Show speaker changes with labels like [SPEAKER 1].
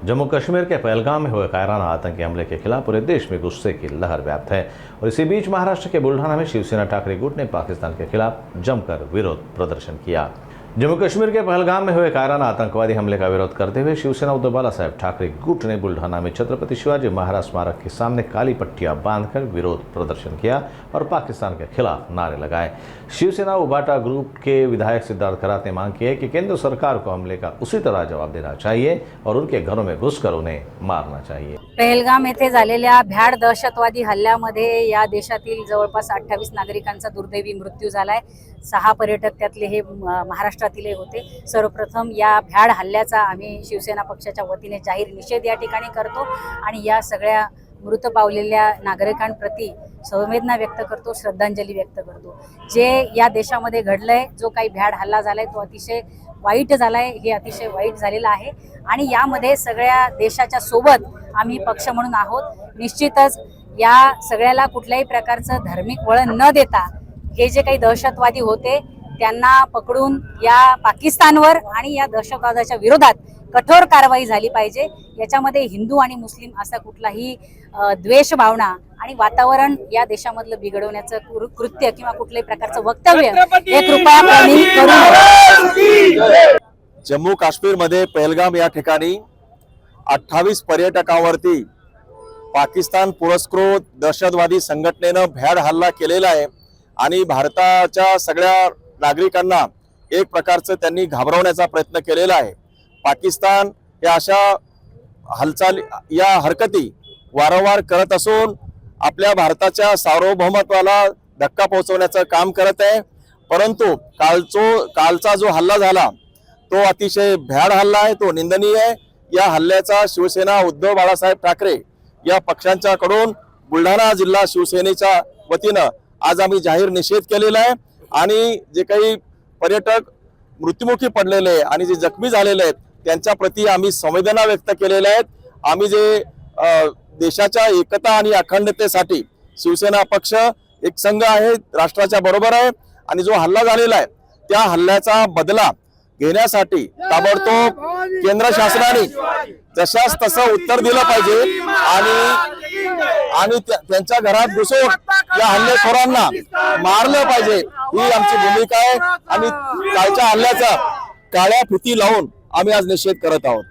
[SPEAKER 1] जम्मू कश्मीर के पहलगाम में हुए कायराना आतंकी हमले के खिलाफ पूरे देश में गुस्से की लहर व्याप्त है और इसी बीच महाराष्ट्र के बुल्ढाना में शिवसेना ठाकरे गुट ने पाकिस्तान के खिलाफ जमकर विरोध प्रदर्शन किया। जम्मू कश्मीर के पहलगाम में हुए कायराना आतंकवादी हमले का विरोध करते हुए शिवसेना उद्धव बालासाहेब ठाकरे गुट ने बुल्ढाना में छत्रपति शिवाजी महाराज स्मारक के सामने काली पट्टियां बांधकर विरोध प्रदर्शन किया और पाकिस्तान के खिलाफ नारे लगाए। शिवसेना उबाटा ग्रुप के विधायक सिद्धार्थ खरात ने मांग की है कि केंद्र सरकार को हमले का उसी तरह जवाब देना चाहिए और उनके घरों में घुसकर उन्हें मारना चाहिए।
[SPEAKER 2] पहलगाम येथे झालेल्या भ्याड दहशतवादी हल्ल्यामध्ये या देशातील जवळपास 28 नागरिकांचा दुर्दैवी मृत्यू झालाय। 6 पर्यटक त्यातले हे महाराष्ट्रातील होते। सर्वप्रथम या भ्याड हल्ल्याचा आम्ही शिवसेना पक्षाच्या वतीने जाहीर निषेध या ठिकाणी करतो आणि या सगळ्या मृत पावलेल्या नागरिकांप्रती संवेदना व्यक्त करतो, श्रद्धांजली व्यक्त करतो। जे या देशामध्ये घडलंय, जो काही भ्याड हल्ला झालाय तो अतिशय वाईट झालाय, हे अतिशय वाईट झालेलं आहे आणि यामध्ये सगळ्या देशाच्या सोबत आम्ही पक्ष म्हणून आहोत। निश्चितच या सगळ्याला कुठल्याही प्रकारचं धार्मिक वळण न देता हे जे काही दहशतवादी होते त्यांना पकडून या पाकिस्तानवर आणि या दहशतवादाच्या विरोधात कठोर कारवाई झाली पाहिजे। याच्यामध्ये हिंदू आणि मुस्लिम असा कुठलाही द्वेष भावना आणि वातावरण या देशामधलं बिघडवण्याचं कृत्य किंवा कुठल्याही प्रकारचं वक्तव्य हे कृपया करू नये।
[SPEAKER 3] जम्मू काश्मीर मध्ये पहलगाम या ठिकाणी 28 पर्यटकांवरती पाकिस्तान पुरस्कृत दहशतवादी संघटनेनं भ्याड हल्ला केलेला आहे आणि भारताच्या सगळ्या नागरिकांना एक प्रकारचं त्यांनी घाबरवण्याचा प्रयत्न केलेला आहे। पाकिस्तान या अशा हालचाली या हरकती वारंवार करत असून आपल्या भारताच्या सार्वभौमत्वाला धक्का पोहोचवण्याचं काम करत आहे। परंतु कालचा जो हल्ला झाला तो अतिशय भ्याड हल्ला आहे, तो निंदनीय आहे। या हल्ल्याचा शिवसेना उद्धव बाळासाहेब ठाकरे या पक्षांच्याकडून बुलढाणा जिल्हा शिवसेनेच्या वतीनं आज आम्ही जाहीर निषेध केलेला आहे आणि जे काही पर्यटक मृत्युमुखी पडलेले आणि जे जखमी झालेले आहेत त्यांच्या प्रती आम्ही संवेदना व्यक्त केलेल्या आहेत। आम्ही जे देशाच्या एकता आणि अखंडतेसाठी शिवसेना पक्ष एक संघ आहे, राष्ट्राच्या बरोबर आहे आणि जो हल्ला झालेला आहे त्या हल्ल्याचा बदला घेण्यासाठी ताबडतोब केंद्र शासनाने जशास तसं उत्तर दिलं पाहिजे आणि त्यांच्या घरात घुसून या हल्लेखोरांना मारलं पाहिजे, ही आमची भूमिका आहे आणि कालच्या हल्ल्याचा काळ्या फिती लावून आम्ही आज निषेध करत आहोत।